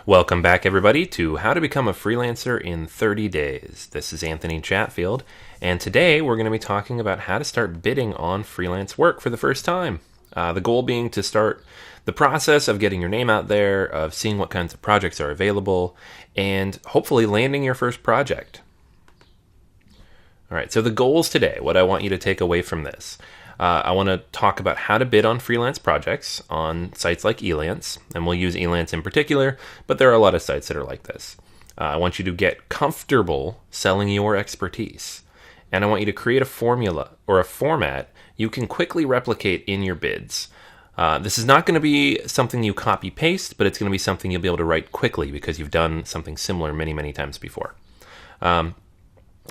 Welcome back, everybody, to How to Become a Freelancer in 30 Days. This is Anthony Chatfield, and today we're going to be talking about how to start bidding on freelance work for the first time. The goal being to start the process of getting your name out there, of seeing what kinds of projects are available, and hopefully landing your first project. All right, so the goals today, what I want you to take away from this. I want to talk about how to bid on freelance projects on sites like Elance, and we'll use Elance in particular, but there are a lot of sites that are like this. I want you to get comfortable selling your expertise, and I want you to create a formula or a format you can quickly replicate in your bids. This is not going to be something you copy-paste, but it's going to be something you'll be able to write quickly because you've done something similar many, many times before.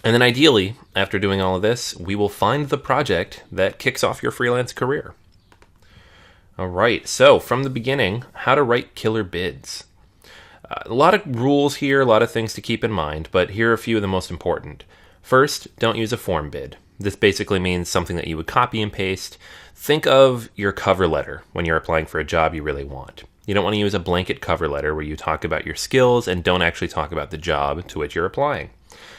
And then ideally, after doing all of this, we will find the project that kicks off your freelance career. All right, so from the beginning, how to write killer bids. A lot of rules here, a lot of things to keep in mind, but here are a few of the most important. First, don't use a form bid. This basically means something that you would copy and paste. Think of your cover letter when you're applying for a job you really want. You don't want to use a blanket cover letter where you talk about your skills and don't actually talk about the job to which you're applying.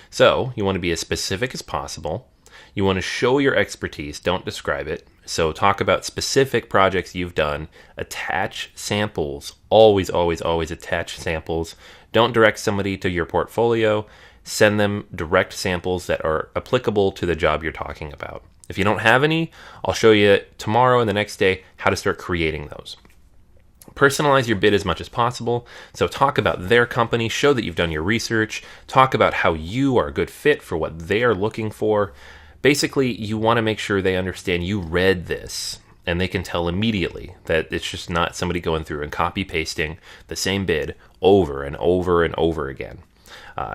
So you want to be as specific as possible. You want to show your expertise, don't describe it. So talk about specific projects you've done. Attach samples. Always, always, always attach samples. Don't direct somebody to your portfolio. Send them direct samples that are applicable to the job you're talking about. If you don't have any, I'll show you tomorrow and the next day how to start creating those. Personalize your bid as much as possible. So talk about their company, show that you've done your research, talk about how you are a good fit for what they are looking for. Basically, you want to make sure they understand you read this and they can tell immediately that it's just not somebody going through and copy pasting the same bid over and over and over again.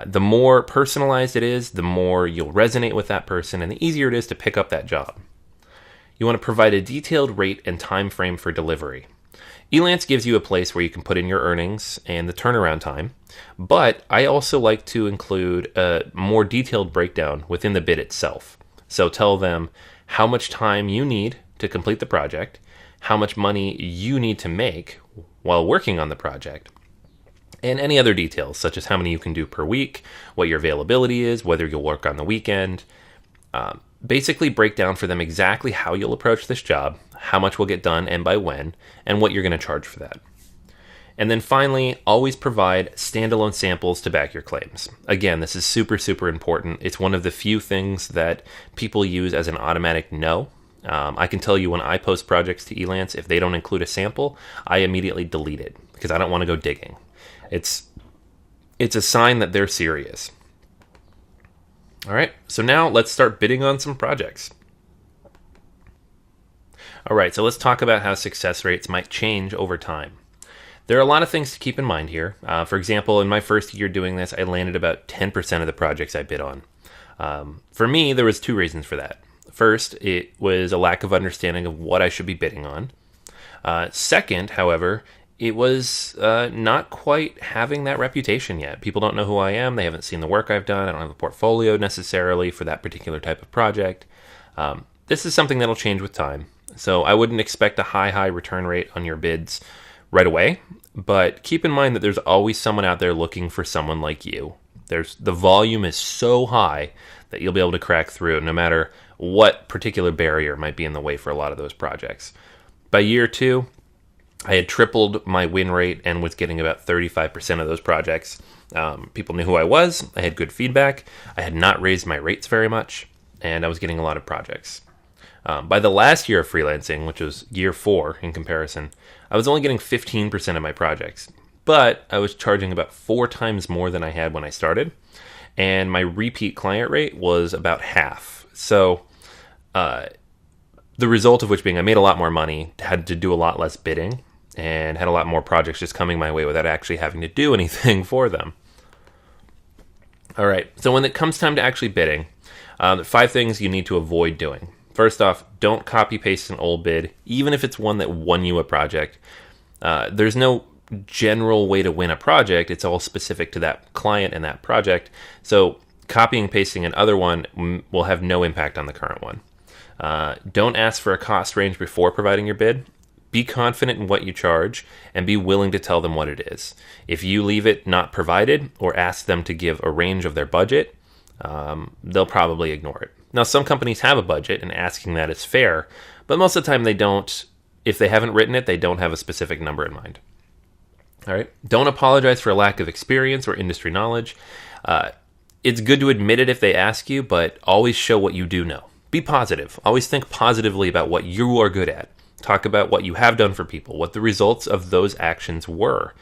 The more personalized it is, the more you'll resonate with that person and the easier it is to pick up that job. You want to provide a detailed rate and time frame for delivery. Elance gives you a place where you can put in your earnings and the turnaround time, but I also like to include a more detailed breakdown within the bid itself. So tell them how much time you need to complete the project, how much money you need to make while working on the project, and any other details, such as how many you can do per week, what your availability is, whether you'll work on the weekend. Basically break down for them exactly how you'll approach this job, how much will get done and by when, and what you're going to charge for that. And then finally, always provide standalone samples to back your claims. Again, this is super, super important. It's one of the few things that people use as an automatic no. I can tell you when I post projects to Elance, if they don't include a sample, I immediately delete it because I don't want to go digging. It's a sign that they're serious. All right, so now let's start bidding on some projects. All right, so let's talk about how success rates might change over time. There are a lot of things to keep in mind here. For example, in my first year doing this, I landed about 10% of the projects I bid on. For me, there was two reasons for that. First, it was a lack of understanding of what I should be bidding on. Second, however, it was not quite having that reputation yet. People don't know who I am. They haven't seen the work I've done. I don't have a portfolio necessarily for that particular type of project. This is something that'll change with time. So I wouldn't expect a high return rate on your bids right away. But keep in mind that there's always someone out there looking for someone like you. The volume is so high that you'll be able to crack through no matter what particular barrier might be in the way for a lot of those projects. By year 2, I had tripled my win rate and was getting about 35% of those projects. People knew who I was. I had good feedback. I had not raised my rates very much, and I was getting a lot of projects. By the last year of freelancing, which was year 4 in comparison, I was only getting 15% of my projects, but I was charging about 4 times more than I had when I started, and my repeat client rate was about half. So the result of which being I made a lot more money, had to do a lot less bidding, and had a lot more projects just coming my way without actually having to do anything for them. All right, so when it comes time to actually bidding, 5 things you need to avoid doing. First off, don't copy paste an old bid, even if it's one that won you a project. There's no general way to win a project. It's all specific to that client and that project. So copying and pasting another one will have no impact on the current one. Don't ask for a cost range before providing your bid. Be confident in what you charge and be willing to tell them what it is. If you leave it not provided or ask them to give a range of their budget, they'll probably ignore it. Now, some companies have a budget, and asking that is fair, but most of the time they don't. If they haven't written it, they don't have a specific number in mind. All right. Don't apologize for a lack of experience or industry knowledge. It's good to admit it if they ask you, but always show what you do know. Be positive. Always think positively about what you are good at. Talk about what you have done for people, what the results of those actions were.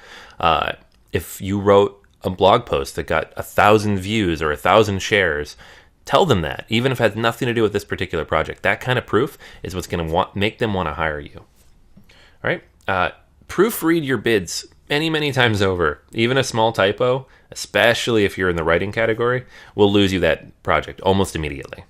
If you wrote a blog post that got 1,000 views or 1,000 shares, tell them that, even if it has nothing to do with this particular project. That kind of proof is what's going to make them want to hire you. All right. Proofread your bids many times over. Even a small typo, especially if you're in the writing category, will lose you that project almost immediately.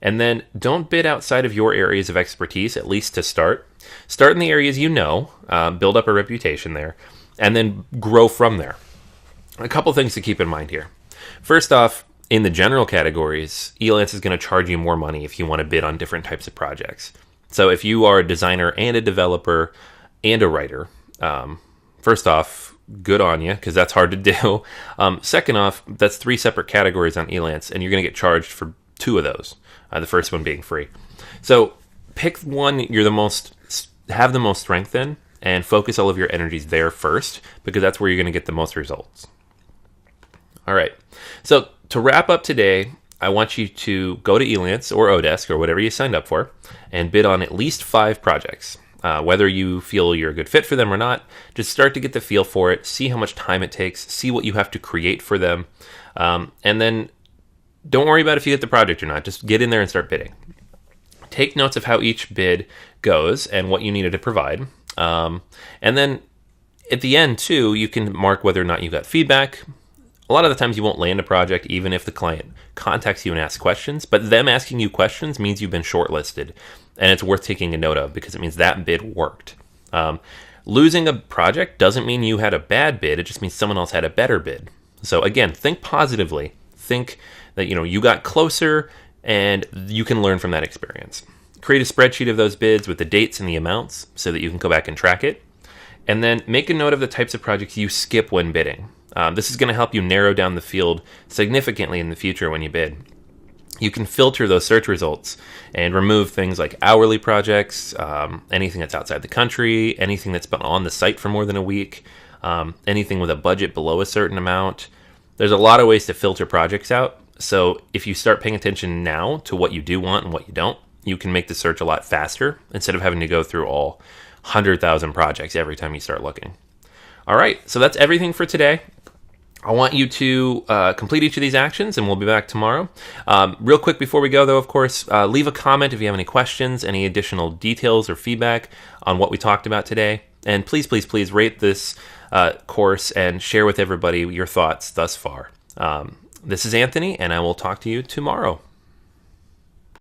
And then don't bid outside of your areas of expertise, at least to start. Start in the areas you know, build up a reputation there, and then grow from there. A couple things to keep in mind here. First off, in the general categories, Elance is going to charge you more money if you want to bid on different types of projects. So if you are a designer and a developer and a writer, first off, good on you, because that's hard to do. Second off, that's 3 separate categories on Elance, and you're going to get charged for 2 of those. The first one being free. So pick one you're have the most strength in, and focus all of your energies there first, because that's where you're going to get the most results. All right. So to wrap up today, I want you to go to Elance or Odesk or whatever you signed up for and bid on at least 5 projects. Whether you feel you're a good fit for them or not, just start to get the feel for it, see how much time it takes, see what you have to create for them, and then don't worry about if you get the project or not. Just get in there and start bidding. Take notes of how each bid goes and what you needed to provide. And then at the end, too, you can mark whether or not you got feedback. A lot of the times you won't land a project even if the client contacts you and asks questions, but them asking you questions means you've been shortlisted, and it's worth taking a note of because it means that bid worked. Losing a project doesn't mean you had a bad bid, it just means someone else had a better bid. So again, think positively. Think that you got closer and you can learn from that experience. Create a spreadsheet of those bids with the dates and the amounts so that you can go back and track it. And then make a note of the types of projects you skip when bidding. This is going to help you narrow down the field significantly in the future when you bid. You can filter those search results and remove things like hourly projects, anything that's outside the country, anything that's been on the site for more than a week, anything with a budget below a certain amount. There's a lot of ways to filter projects out. So if you start paying attention now to what you do want and what you don't, you can make the search a lot faster instead of having to go through all 100,000 projects every time you start looking. All right, so that's everything for today. I want you to complete each of these actions, and we'll be back tomorrow. Real quick before we go, though, of course, leave a comment if you have any questions, any additional details or feedback on what we talked about today. And please rate this course and share with everybody your thoughts thus far. This is Anthony, and I will talk to you tomorrow.